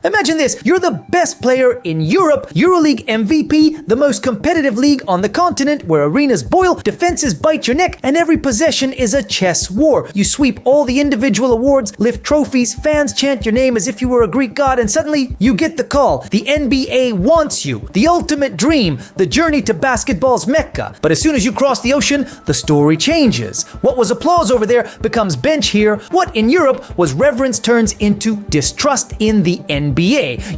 Imagine this, you're the best player in Europe, EuroLeague MVP, the most competitive league on the continent where arenas boil, defenses bite your neck, and every possession is a chess war. You sweep all the individual awards, lift trophies, fans chant your name as if you were a Greek god, and suddenly you get the call. The NBA wants you. The ultimate dream, the journey to basketball's Mecca. But as soon as you cross the ocean, the story changes. What was applause over there becomes bench here. What in Europe was reverence turns into distrust in the NBA.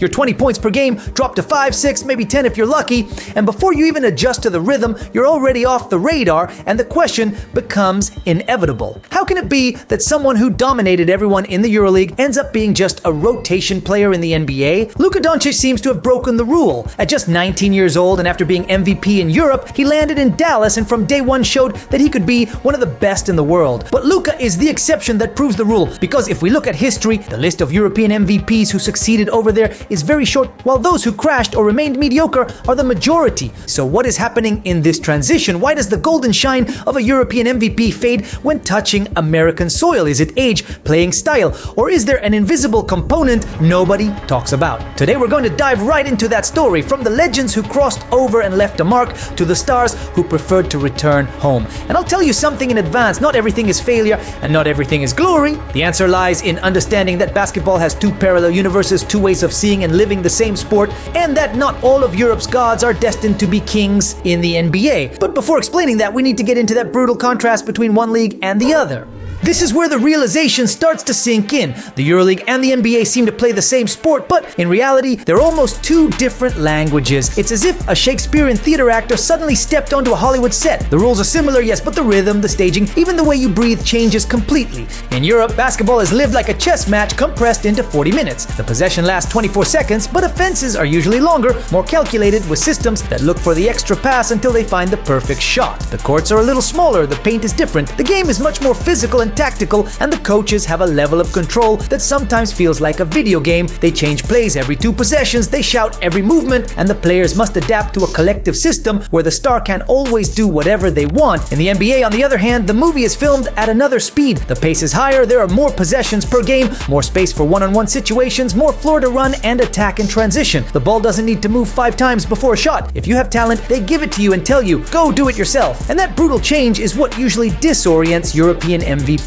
Your 20 points per game drop to 5, 6, maybe 10 if you're lucky, and before you even adjust to the rhythm, you're already off the radar, and the question becomes inevitable. How can it be that someone who dominated everyone in the EuroLeague ends up being just a rotation player in the NBA? Luka Dončić seems to have broken the rule. At just 19 years old and after being MVP in Europe, he landed in Dallas and from day one showed that he could be one of the best in the world. But Luka is the exception that proves the rule, because if we look at history, the list of European MVPs who succeeded over there is very short, while those who crashed or remained mediocre are the majority. So what is happening in this transition? Why does the golden shine of a European MVP fade when touching American soil? Is it age, playing style, or is there an invisible component nobody talks about? Today we're going to dive right into that story, from the legends who crossed over and left a mark to the stars who preferred to return home. And I'll tell you something in advance, not everything is failure and not everything is glory. The answer lies in understanding that basketball has two parallel universes, two ways of seeing and living the same sport, and that not all of Europe's gods are destined to be kings in the NBA. But before explaining that, we need to get into that brutal contrast between one league and the other. This is where the realization starts to sink in. The EuroLeague and the NBA seem to play the same sport, but in reality, they're almost two different languages. It's as if a Shakespearean theater actor suddenly stepped onto a Hollywood set. The rules are similar, yes, but the rhythm, the staging, even the way you breathe changes completely. In Europe, basketball is lived like a chess match compressed into 40 minutes. The possession lasts 24 seconds, but offenses are usually longer, more calculated, with systems that look for the extra pass until they find the perfect shot. The courts are a little smaller, the paint is different, the game is much more physical and tactical, and the coaches have a level of control that sometimes feels like a video game. They change plays every 2 possessions, they shout every movement, and the players must adapt to a collective system where the star can't always do whatever they want. In the NBA, on the other hand, the movie is filmed at another speed. The pace is higher, there are more possessions per game, more space for one-on-one situations, more floor to run and attack in transition. The ball doesn't need to move 5 times before a shot. If you have talent, they give it to you and tell you, go do it yourself. And that brutal change is what usually disorients European MVPs.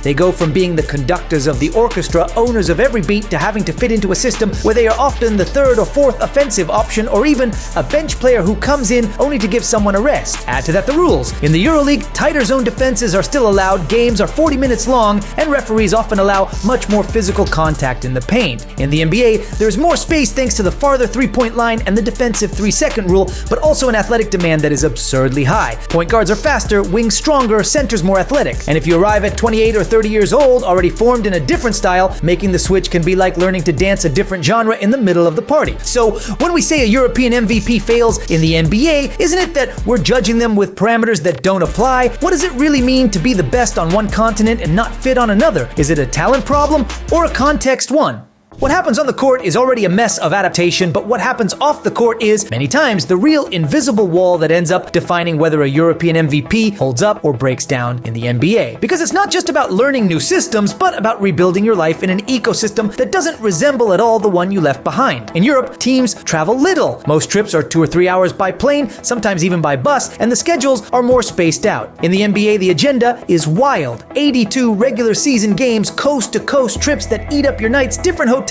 They go from being the conductors of the orchestra, owners of every beat, to having to fit into a system where they are often the 3rd or 4th offensive option, or even a bench player who comes in only to give someone a rest. Add to that the rules. In the EuroLeague, tighter zone defenses are still allowed, games are 40 minutes long, and referees often allow much more physical contact in the paint. In the NBA, there's more space thanks to the farther 3-point line and the defensive 3-second rule, but also an athletic demand that is absurdly high. Point guards are faster, wings stronger, centers more athletic. And if you arrive at 28 or 30 years old, already formed in a different style, making the switch can be like learning to dance a different genre in the middle of the party. So when we say a European MVP fails in the NBA, isn't it that we're judging them with parameters that don't apply? What does it really mean to be the best on one continent and not fit on another? Is it a talent problem or a context one? What happens on the court is already a mess of adaptation, but what happens off the court is, many times, the real invisible wall that ends up defining whether a European MVP holds up or breaks down in the NBA. Because it's not just about learning new systems, but about rebuilding your life in an ecosystem that doesn't resemble at all the one you left behind. In Europe, teams travel little. Most trips are 2 or 3 hours by plane, sometimes even by bus, and the schedules are more spaced out. In the NBA, the agenda is wild. 82 regular season games, coast-to-coast trips that eat up your nights, different hotels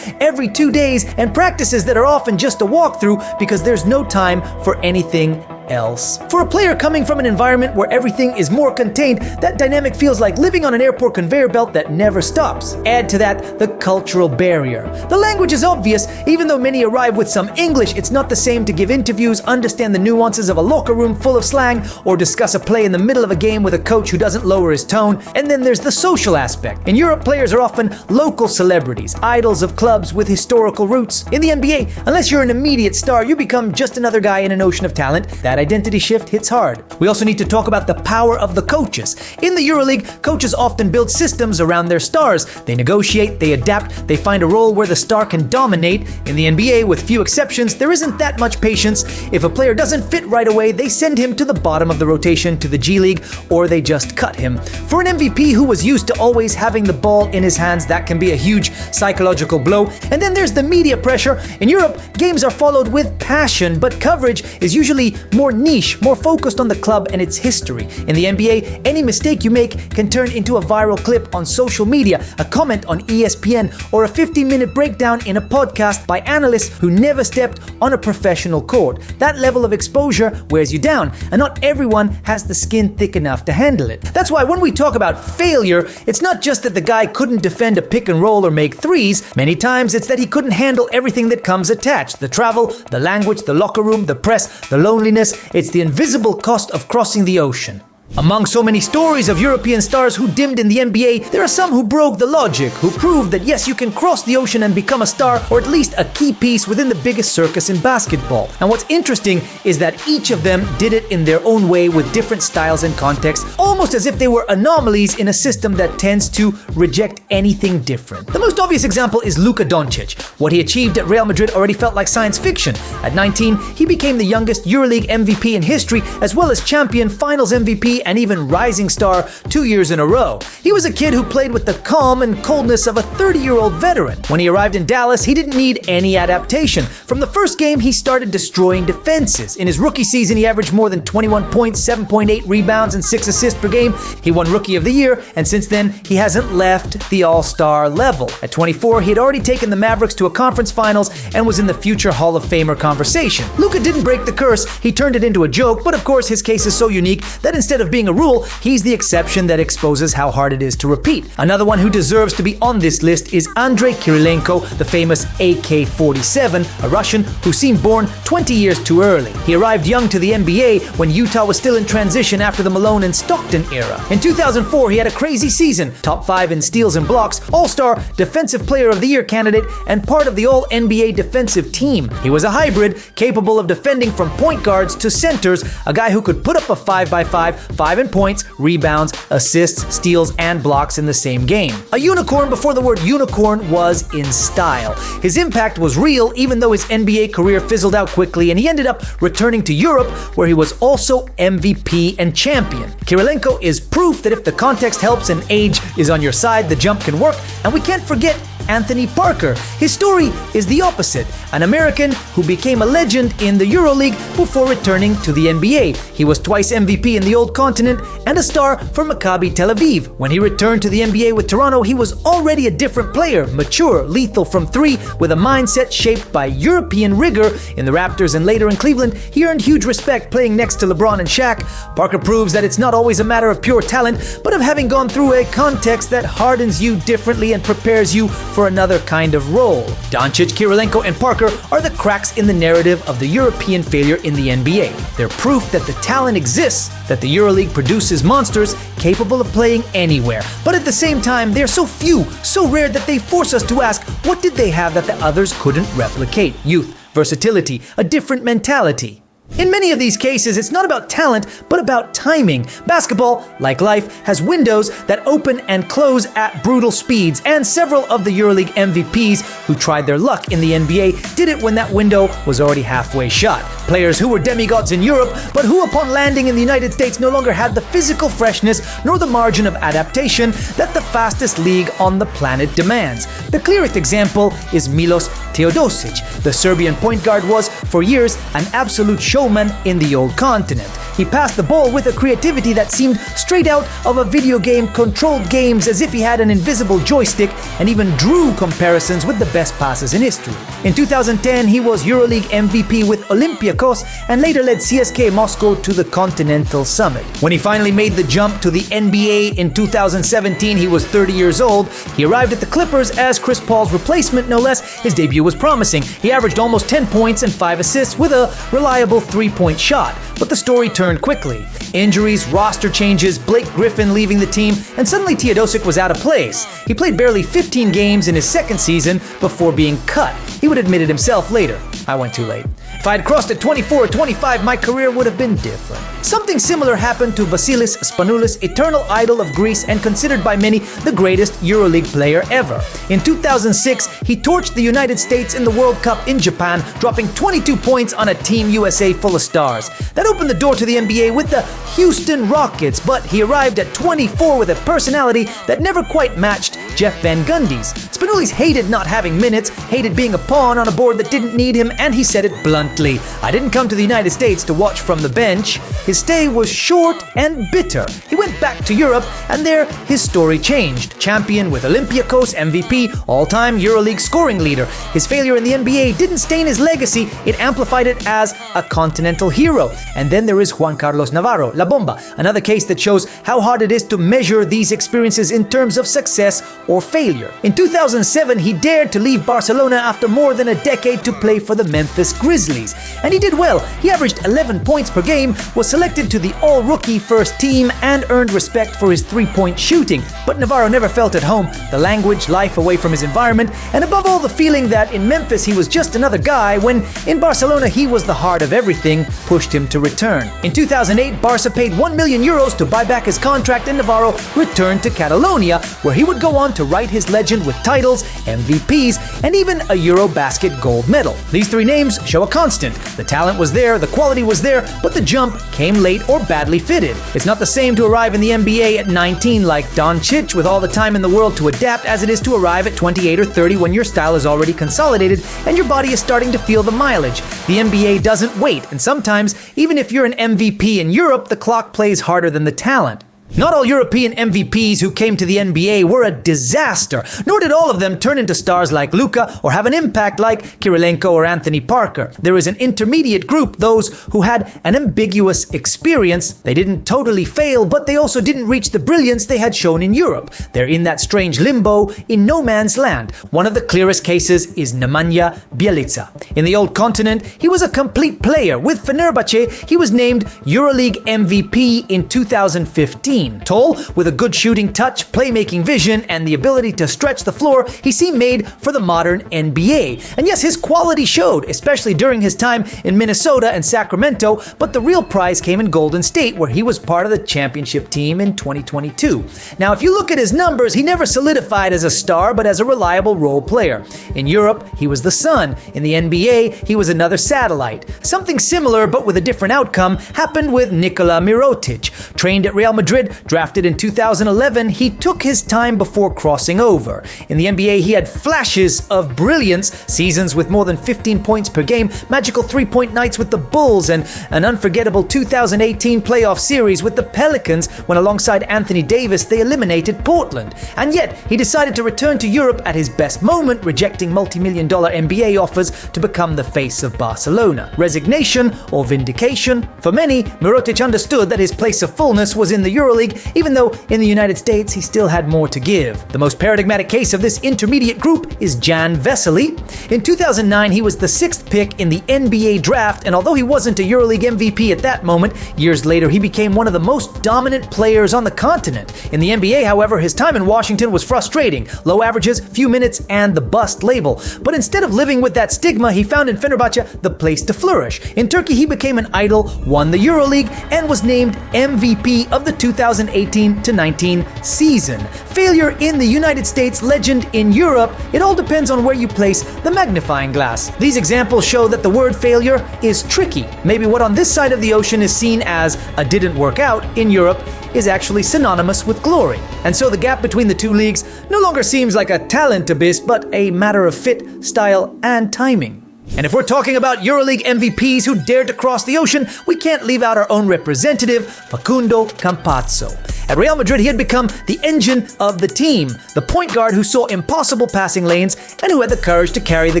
every 2 days, and practices that are often just a walkthrough because there's no time for anything else. For a player coming from an environment where everything is more contained, that dynamic feels like living on an airport conveyor belt that never stops. Add to that the cultural barrier. The language is obvious. Even though many arrive with some English, it's not the same to give interviews, understand the nuances of a locker room full of slang, or discuss a play in the middle of a game with a coach who doesn't lower his tone. And then there's the social aspect. In Europe, players are often local celebrities, idols of clubs with historical roots. In the NBA, unless you're an immediate star, you become just another guy in an ocean of talent that That identity shift hits hard. We also need to talk about the power of the coaches. In the EuroLeague, coaches often build systems around their stars. They negotiate, they adapt, they find a role where the star can dominate. In the NBA, with few exceptions, there isn't that much patience. If a player doesn't fit right away, they send him to the bottom of the rotation to the G League, or they just cut him. For an MVP who was used to always having the ball in his hands, that can be a huge psychological blow. And then there's the media pressure. In Europe, games are followed with passion, but coverage is usually more niche, more focused on the club and its history. In the NBA, any mistake you make can turn into a viral clip on social media, a comment on ESPN, or a 15-minute breakdown in a podcast by analysts who never stepped on a professional court. That level of exposure wears you down, and not everyone has the skin thick enough to handle it. That's why when we talk about failure, it's not just that the guy couldn't defend a pick and roll or make threes. Many times it's that he couldn't handle everything that comes attached. The travel, the language, the locker room, the press, the loneliness. It's the invisible cost of crossing the ocean. Among so many stories of European stars who dimmed in the NBA, there are some who broke the logic, who proved that yes, you can cross the ocean and become a star, or at least a key piece within the biggest circus in basketball. And what's interesting is that each of them did it in their own way with different styles and contexts, almost as if they were anomalies in a system that tends to reject anything different. The most obvious example is Luka Dončić. What he achieved at Real Madrid already felt like science fiction. At 19, he became the youngest EuroLeague MVP in history, as well as champion, finals MVP, and even rising star 2 years in a row. He was a kid who played with the calm and coldness of a 30-year-old veteran. When he arrived in Dallas, he didn't need any adaptation. From the first game, he started destroying defenses. In his rookie season, he averaged more than 21 points, 7.8 rebounds, and 6 assists per game. He won Rookie of the Year, and since then, he hasn't left the All-Star level. At 24, he had already taken the Mavericks to a conference finals and was in the future Hall of Famer conversation. Luka didn't break the curse, he turned it into a joke, but of course his case is so unique that instead of being a rule, he's the exception that exposes how hard it is to repeat. Another one who deserves to be on this list is Andrei Kirilenko, the famous AK-47, a Russian who seemed born 20 years too early. He arrived young to the NBA when Utah was still in transition after the Malone and Stockton era. In 2004, he had a crazy season, top 5 in steals and blocks, All-Star, Defensive Player of the Year candidate, and part of the All-NBA defensive team. He was a hybrid, capable of defending from point guards to centers, a guy who could put up a 5x5, 5 in points, rebounds, assists, steals, and blocks in the same game. A unicorn before the word unicorn was in style. His impact was real, even though his NBA career fizzled out quickly, and he ended up returning to Europe, where he was also MVP and champion. Kirilenko is proof that if the context helps and age is on your side, the jump can work, and we can't forget Anthony Parker. His story is the opposite, an American who became a legend in the EuroLeague before returning to the NBA. He was twice MVP in the old continent and a star for Maccabi Tel Aviv. When he returned to the NBA with Toronto, he was already a different player, mature, lethal from three, with a mindset shaped by European rigor. In the Raptors and later in Cleveland, he earned huge respect playing next to LeBron and Shaq. Parker proves that it's not always a matter of pure talent, but of having gone through a context that hardens you differently and prepares you for another kind of role. Dončić, Kirilenko, and Parker are the cracks in the narrative of the European failure in the NBA. They're proof that the talent exists, that the EuroLeague produces monsters capable of playing anywhere. But at the same time, they're so few, so rare that they force us to ask, what did they have that the others couldn't replicate? Youth, versatility, a different mentality. In many of these cases, it's not about talent, but about timing. Basketball, like life, has windows that open and close at brutal speeds, and several of the EuroLeague MVPs who tried their luck in the NBA did it when that window was already halfway shut. Players who were demigods in Europe, but who upon landing in the United States no longer had the physical freshness nor the margin of adaptation that the fastest league on the planet demands. The clearest example is Milos Teodosic. The Serbian point guard was, for years, an absolute showman in the old continent. He passed the ball with a creativity that seemed straight out of a video game, controlled games as if he had an invisible joystick, and even drew comparisons with the best passes in history. In 2010, he was EuroLeague MVP with Olympiacos and later led CSKA Moscow to the Continental Summit. When he finally made the jump to the NBA in 2017, he was 30 years old. He arrived at the Clippers as Chris Paul's replacement, no less. His debut was promising. He averaged almost 10 points and 5 assists with a reliable three-point shot. But the story turned quickly. Injuries, roster changes, Blake Griffin leaving the team, and suddenly Teodosic was out of place. He played barely 15 games in his second season before being cut. He would admit it himself later. I went too late. If I'd crossed at 24 or 25, my career would have been different. Something similar happened to Vasilis Spanoulis, eternal idol of Greece and considered by many the greatest EuroLeague player ever. In 2006, he torched the United States in the World Cup in Japan, dropping 22 points on a Team USA full of stars. That opened the door to the NBA with the Houston Rockets, but he arrived at 24 with a personality that never quite matched Jeff Van Gundy's. Spanoulis hated not having minutes, hated being a pawn on a board that didn't need him, and he said it bluntly. "I didn't come to the United States to watch from the bench." His stay was short and bitter. He went back to Europe, and there his story changed. Champion with Olympiacos, MVP, all-time EuroLeague scoring leader. His failure in the NBA didn't stain his legacy, it amplified it as a continental hero. And then there is Juan Carlos Navarro, La Bomba, another case that shows how hard it is to measure these experiences in terms of success or failure. In 2007, he dared to leave Barcelona after more than a decade to play for the Memphis Grizzlies. And he did well. He averaged 11 points per game, was selected to the all-rookie first team, and earned respect for his three-point shooting. But Navarro never felt at home. The language, life away from his environment, and above all the feeling that in Memphis he was just another guy when in Barcelona he was the heart of everything, pushed him to return. In 2008, Barca paid 1 million euros to buy back his contract and Navarro returned to Catalonia, where he would go on to write his legend with titles, MVPs, and even a Eurobasket gold medal. These three names show a constant. The talent was there, the quality was there, but the jump came late or badly fitted. It's not the same to arrive in the NBA at 19 like Dončić with all the time in the world to adapt as it is to arrive at 28 or 30 when your style is already consolidated and your body is starting to feel the mileage. The NBA doesn't wait, and sometimes, even if you're an MVP in Europe, the clock plays harder than the talent. Not all European MVPs who came to the NBA were a disaster, nor did all of them turn into stars like Luka or have an impact like Kirilenko or Anthony Parker. There is an intermediate group, those who had an ambiguous experience. They didn't totally fail, but they also didn't reach the brilliance they had shown in Europe. They're in that strange limbo, in no man's land. One of the clearest cases is Nemanja Bjelica. In the old continent, he was a complete player. With Fenerbahce, he was named EuroLeague MVP in 2015. Tall, with a good shooting touch, playmaking vision, and the ability to stretch the floor, he seemed made for the modern NBA. And yes, his quality showed, especially during his time in Minnesota and Sacramento, but the real prize came in Golden State, where he was part of the championship team in 2022. Now, if you look at his numbers, he never solidified as a star, but as a reliable role player. In Europe, he was the sun. In the NBA, he was another satellite. Something similar, but with a different outcome, happened with Nikola Mirotic. Trained at Real Madrid, drafted in 2011, he took his time before crossing over. In the NBA, he had flashes of brilliance, seasons with more than 15 points per game, magical three-point nights with the Bulls, and an unforgettable 2018 playoff series with the Pelicans when alongside Anthony Davis they eliminated Portland. And yet, he decided to return to Europe at his best moment, rejecting multi-million-dollar NBA offers to become the face of Barcelona. Resignation or vindication? For many, Mirotic understood that his place of fullness was in the EuroLeague, even though in the United States he still had more to give. The most paradigmatic case of this intermediate group is Jan Vesely. In 2009, he was the 6th pick in the NBA draft, and although he wasn't a EuroLeague MVP at that moment, years later he became one of the most dominant players on the continent. In the NBA, however, his time in Washington was frustrating. Low averages, few minutes, and the bust label. But instead of living with that stigma, he found in Fenerbahce the place to flourish. In Turkey, he became an idol, won the EuroLeague, and was named MVP of the 2018-19 season. Failure in the United States, legend in Europe, it all depends on where you place the magnifying glass. These examples show that the word failure is tricky. Maybe what on this side of the ocean is seen as a didn't work out in Europe is actually synonymous with glory. And so the gap between the two leagues no longer seems like a talent abyss, but a matter of fit, style, and timing. And if we're talking about EuroLeague MVPs who dared to cross the ocean, we can't leave out our own representative, Facundo Campazzo. At Real Madrid, he had become the engine of the team, the point guard who saw impossible passing lanes and who had the courage to carry the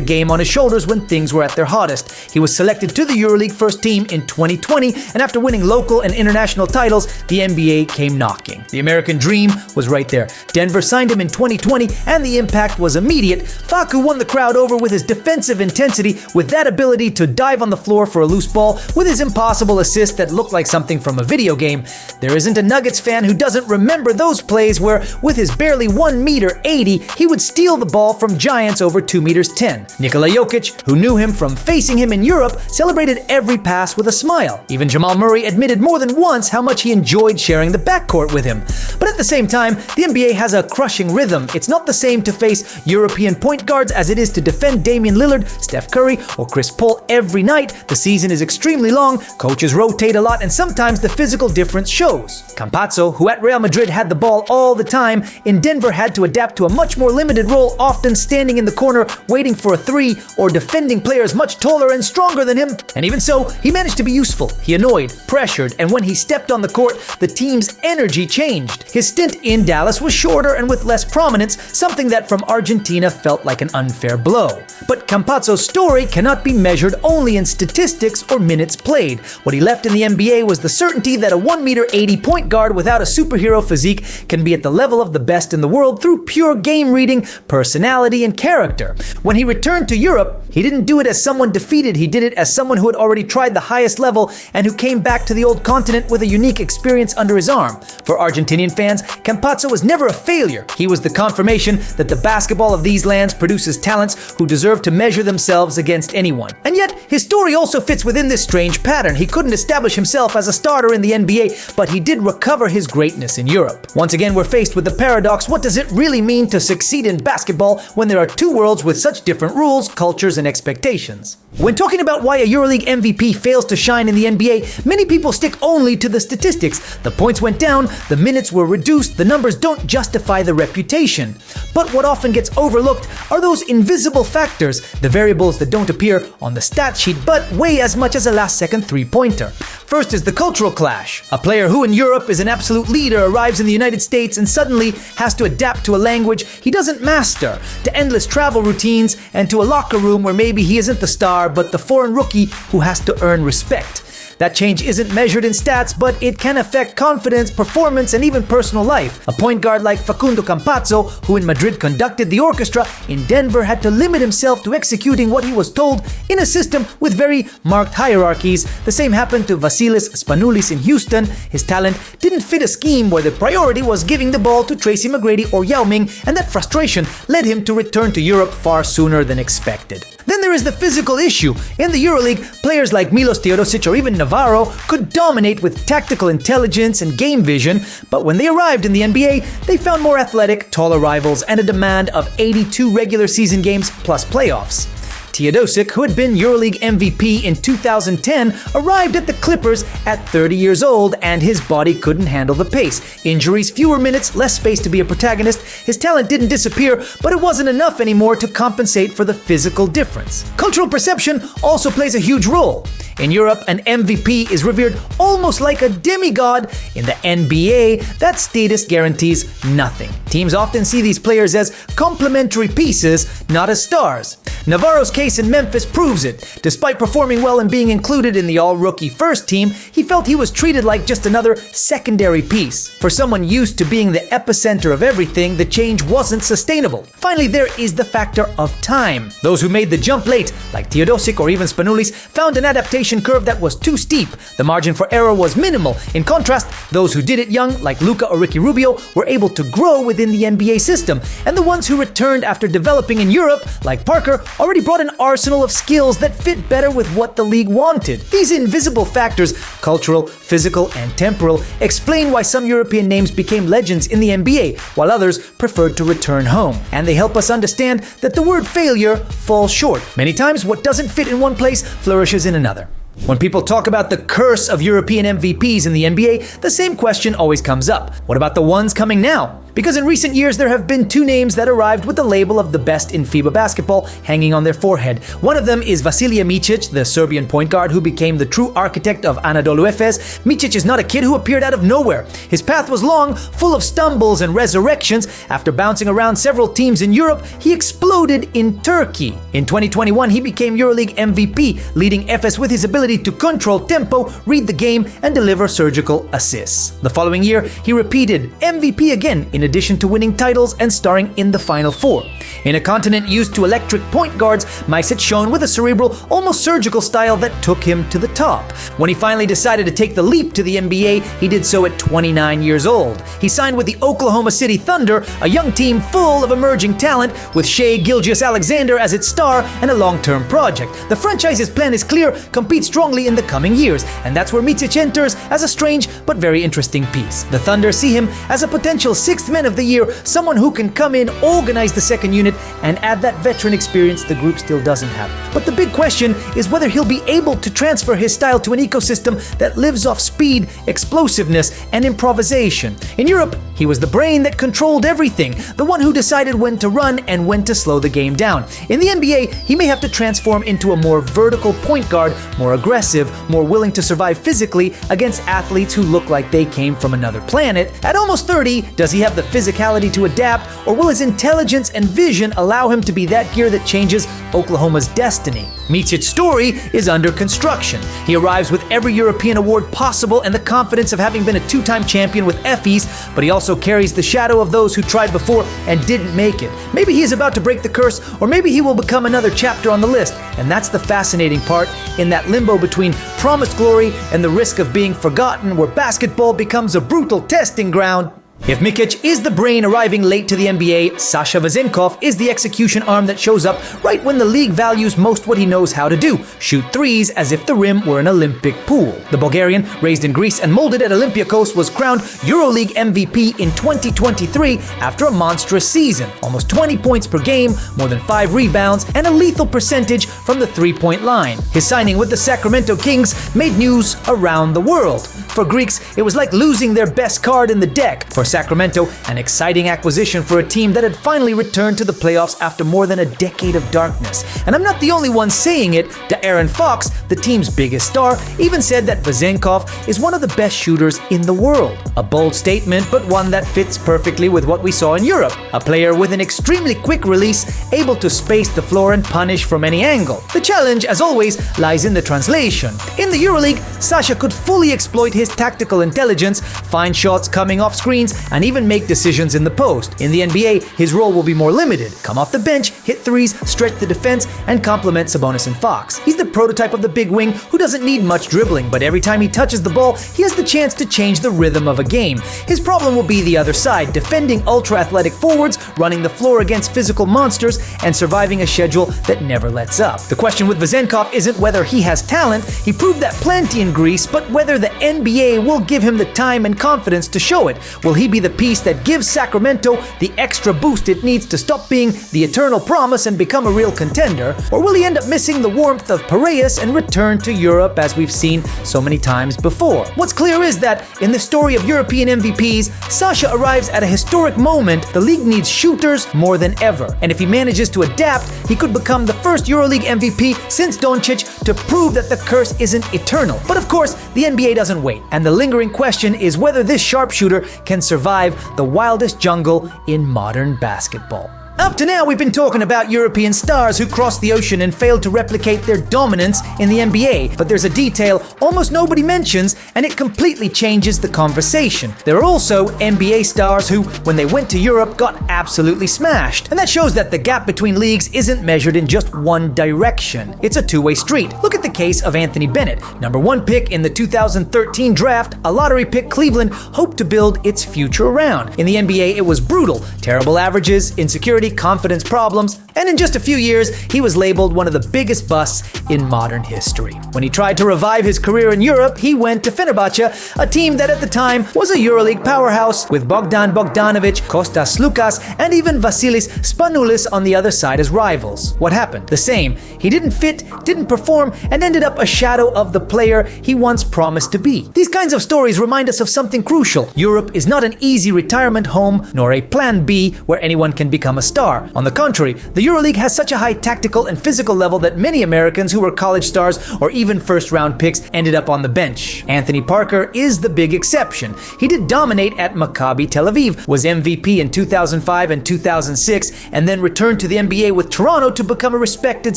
game on his shoulders when things were at their hottest. He was selected to the EuroLeague first team in 2020, and after winning local and international titles, the NBA came knocking. The American dream was right there. Denver signed him in 2020, and the impact was immediate. Facu won the crowd over with his defensive intensity, with that ability to dive on the floor for a loose ball, with his impossible assist that looked like something from a video game. There isn't a Nuggets fan who who doesn't remember those plays where, with his barely 1'80", he would steal the ball from giants over 2'10". Nikola Jokic, who knew him from facing him in Europe, celebrated every pass with a smile. Even Jamal Murray admitted more than once how much he enjoyed sharing the backcourt with him. But at the same time, the NBA has a crushing rhythm. It's not the same to face European point guards as it is to defend Damian Lillard, Steph Curry, or Chris Paul every night. The season is extremely long, coaches rotate a lot, and sometimes the physical difference shows. Campazzo, who at Real Madrid had the ball all the time, in Denver had to adapt to a much more limited role, often standing in the corner waiting for a three or defending players much taller and stronger than him. And even so, he managed to be useful. He annoyed, pressured, and when he stepped on the court, the team's energy changed. His stint in Dallas was shorter and with less prominence, something that from Argentina felt like an unfair blow. But Campazzo's story cannot be measured only in statistics or minutes played. What he left in the NBA was the certainty that a 1'80" point guard without a superhero physique can be at the level of the best in the world through pure game reading, personality, and character. When he returned to Europe, he didn't do it as someone defeated, he did it as someone who had already tried the highest level and who came back to the old continent with a unique experience under his arm. For Argentinian fans, Campazzo was never a failure. He was the confirmation that the basketball of these lands produces talents who deserve to measure themselves against anyone. And yet, his story also fits within this strange pattern. He couldn't establish himself as a starter in the NBA, but he did recover his greatness in Europe. Once again, we're faced with the paradox: what does it really mean to succeed in basketball when there are two worlds with such different rules, cultures, and expectations? When talking about why a EuroLeague MVP fails to shine in the NBA, many people stick only to the statistics. The points went down, the minutes were reduced, the numbers don't justify the reputation. But what often gets overlooked are those invisible factors, the variables that don't appear on the stat sheet but weigh as much as a last-second three-pointer. First is the cultural clash. A player who in Europe is an absolute leader arrives in the United States and suddenly has to adapt to a language he doesn't master, to endless travel routines, and to a locker room where maybe he isn't the star but the foreign rookie who has to earn respect. That change isn't measured in stats, but it can affect confidence, performance, and even personal life. A point guard like Facundo Campazzo, who in Madrid conducted the orchestra, in Denver had to limit himself to executing what he was told in a system with very marked hierarchies. The same happened to Vasilis Spanoulis in Houston. His talent didn't fit a scheme where the priority was giving the ball to Tracy McGrady or Yao Ming, and that frustration led him to return to Europe far sooner than expected. Then there is the physical issue. In the EuroLeague, players like Milos Teodosic or even Navarro could dominate with tactical intelligence and game vision, but when they arrived in the NBA, they found more athletic, taller rivals and a demand of 82 regular season games plus playoffs. Teodosic, who had been EuroLeague MVP in 2010, arrived at the Clippers at 30 years old, and his body couldn't handle the pace. Injuries, fewer minutes, less space to be a protagonist. His talent didn't disappear, but it wasn't enough anymore to compensate for the physical difference. Cultural perception also plays a huge role. In Europe, an MVP is revered almost like a demigod. In the NBA, that status guarantees nothing. Teams often see these players as complementary pieces, not as stars. Navarro's case in Memphis proves it. Despite performing well and being included in the all-rookie first team, he felt he was treated like just another secondary piece. For someone used to being the epicenter of everything, the change wasn't sustainable. Finally, there is the factor of time. Those who made the jump late, like Teodosic or even Spanoulis, found an adaptation curve that was too steep. The margin for error was minimal. In contrast, those who did it young, like Luka or Ricky Rubio, were able to grow within the NBA system. And the ones who returned after developing in Europe, like Parker, already brought an arsenal of skills that fit better with what the league wanted. These invisible factors, cultural, physical, and temporal, explain why some European names became legends in the NBA, while others preferred to return home. And they help us understand that the word failure falls short. Many times, what doesn't fit in one place flourishes in another. When people talk about the curse of European MVPs in the NBA, the same question always comes up. What about the ones coming now? Because in recent years, there have been two names that arrived with the label of the best in FIBA basketball hanging on their forehead. One of them is Vasilije Micić, the Serbian point guard who became the true architect of Anadolu Efes. Micić is not a kid who appeared out of nowhere. His path was long, full of stumbles and resurrections. After bouncing around several teams in Europe, he exploded in Turkey. In 2021, he became EuroLeague MVP, leading Efes with his ability to control tempo, read the game, and deliver surgical assists. The following year, he repeated MVP again, in addition to winning titles and starring in the Final Four. In a continent used to electric point guards, Micic shone with a cerebral, almost surgical style that took him to the top. When he finally decided to take the leap to the NBA, he did so at 29 years old. He signed with the Oklahoma City Thunder, a young team full of emerging talent, with Shai Gilgeous-Alexander as its star and a long-term project. The franchise's plan is clear: compete strongly in the coming years, and that's where Micic enters as a strange but very interesting piece. The Thunder see him as a potential sixth man of the year, someone who can come in, organize the second unit, and add that veteran experience the group still doesn't have. But the big question is whether he'll be able to transfer his style to an ecosystem that lives off speed, explosiveness, and improvisation. In Europe, he was the brain that controlled everything, the one who decided when to run and when to slow the game down. In the NBA, he may have to transform into a more vertical point guard, more aggressive, more willing to survive physically against athletes who look like they came from another planet. At almost 30, does he have the physicality to adapt, or will his intelligence and vision allow him to be that gear that changes Oklahoma's destiny? Micic's story is under construction. He arrives with every European award possible and the confidence of having been a two-time champion with Effie's, but he also carries the shadow of those who tried before and didn't make it. Maybe he is about to break the curse, or maybe he will become another chapter on the list, and that's the fascinating part, in that limbo between promised glory and the risk of being forgotten, where basketball becomes a brutal testing ground. If Micic is the brain arriving late to the NBA, Sasha Vezenkov is the execution arm that shows up right when the league values most what he knows how to do: shoot threes as if the rim were an Olympic pool. The Bulgarian, raised in Greece and molded at Olympiakos, was crowned EuroLeague MVP in 2023 after a monstrous season. Almost 20 points per game, more than 5 rebounds, and a lethal percentage from the three-point line. His signing with the Sacramento Kings made news around the world. For Greeks, it was like losing their best card in the deck. For Sacramento, an exciting acquisition for a team that had finally returned to the playoffs after more than a decade of darkness. And I'm not the only one saying it. De'Aaron Fox, the team's biggest star, even said that Vezenkov is one of the best shooters in the world. A bold statement, but one that fits perfectly with what we saw in Europe. A player with an extremely quick release, able to space the floor and punish from any angle. The challenge, as always, lies in the translation. In the EuroLeague, Sasha could fully exploit his tactical intelligence, find shots coming off screens, and even make decisions in the post. In the NBA, his role will be more limited: come off the bench, hit threes, stretch the defense, and complement Sabonis and Fox. He's the prototype of the big wing who doesn't need much dribbling, but every time he touches the ball, he has the chance to change the rhythm of a game. His problem will be the other side: defending ultra-athletic forwards, running the floor against physical monsters, and surviving a schedule that never lets up. The question with Vezenkov isn't whether he has talent, he proved that plenty in Greece, but whether the NBA will give him the time and confidence to show it. Will he be the piece that gives Sacramento the extra boost it needs to stop being the eternal promise and become a real contender? Or will he end up missing the warmth of Piraeus and return to Europe as we've seen so many times before? What's clear is that in the story of European MVPs, Sasha arrives at a historic moment. The league needs shooters more than ever, and if he manages to adapt, he could become the first EuroLeague MVP since Dončić to prove that the curse isn't eternal. But of course, the NBA doesn't wait, and the lingering question is whether this sharpshooter can survive the wildest jungle in modern basketball. Up to now, we've been talking about European stars who crossed the ocean and failed to replicate their dominance in the NBA, but there's a detail almost nobody mentions, and it completely changes the conversation. There are also NBA stars who, when they went to Europe, got absolutely smashed. And that shows that the gap between leagues isn't measured in just one direction. It's a two-way street. Look at the case of Anthony Bennett. #1 pick in the 2013 draft, a lottery pick Cleveland hoped to build its future around. In the NBA, it was brutal. Terrible averages, insecurity, confidence problems, and in just a few years, he was labeled one of the biggest busts in modern history. When he tried to revive his career in Europe, he went to Fenerbahce, a team that at the time was a EuroLeague powerhouse with Bogdan Bogdanovic, Kostas Lukas, and even Vasilis Spanoulis on the other side as rivals. What happened? The same. He didn't fit, didn't perform, and ended up a shadow of the player he once promised to be. These kinds of stories remind us of something crucial. Europe is not an easy retirement home, nor a plan B where anyone can become a star. On the contrary, the EuroLeague has such a high tactical and physical level that many Americans who were college stars or even first-round picks ended up on the bench. Anthony Parker is the big exception. He did dominate at Maccabi Tel Aviv, was MVP in 2005 and 2006, and then returned to the NBA with Toronto to become a respected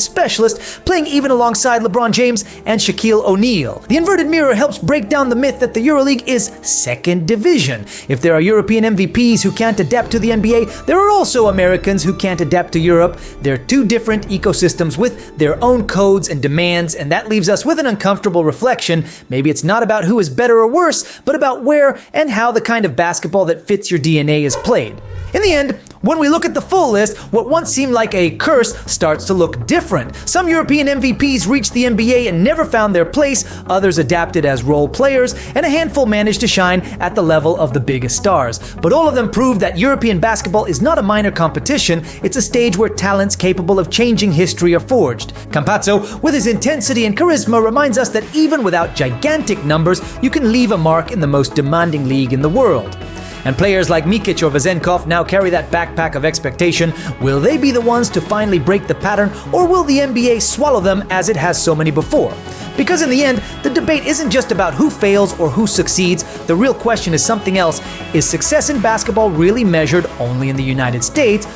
specialist, playing even alongside LeBron James and Shaquille O'Neal. The inverted mirror helps break down the myth that the EuroLeague is second division. If there are European MVPs who can't adapt to the NBA, there are also Americans who can't adapt to Europe. They're two different ecosystems with their own codes and demands, and that leaves us with an uncomfortable reflection. Maybe it's not about who is better or worse, but about where and how the kind of basketball that fits your DNA is played. In the end, when we look at the full list, what once seemed like a curse starts to look different. Some European MVPs reached the NBA and never found their place, others adapted as role players, and a handful managed to shine at the level of the biggest stars. But all of them proved that European basketball is not a minor competition, it's a stage where talents capable of changing history are forged. Campazzo, with his intensity and charisma, reminds us that even without gigantic numbers, you can leave a mark in the most demanding league in the world. And players like Mikic or Vezenkov now carry that backpack of expectation. Will they be the ones to finally break the pattern, or will the NBA swallow them as it has so many before? Because in the end, the debate isn't just about who fails or who succeeds. The real question is something else. Is success in basketball really measured only in the United States,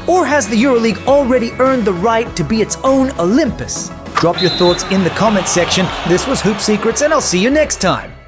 or has the EuroLeague already earned the right to be its own Olympus? Drop your thoughts in the comment section. This was Hoop Secrets, and I'll see you next time.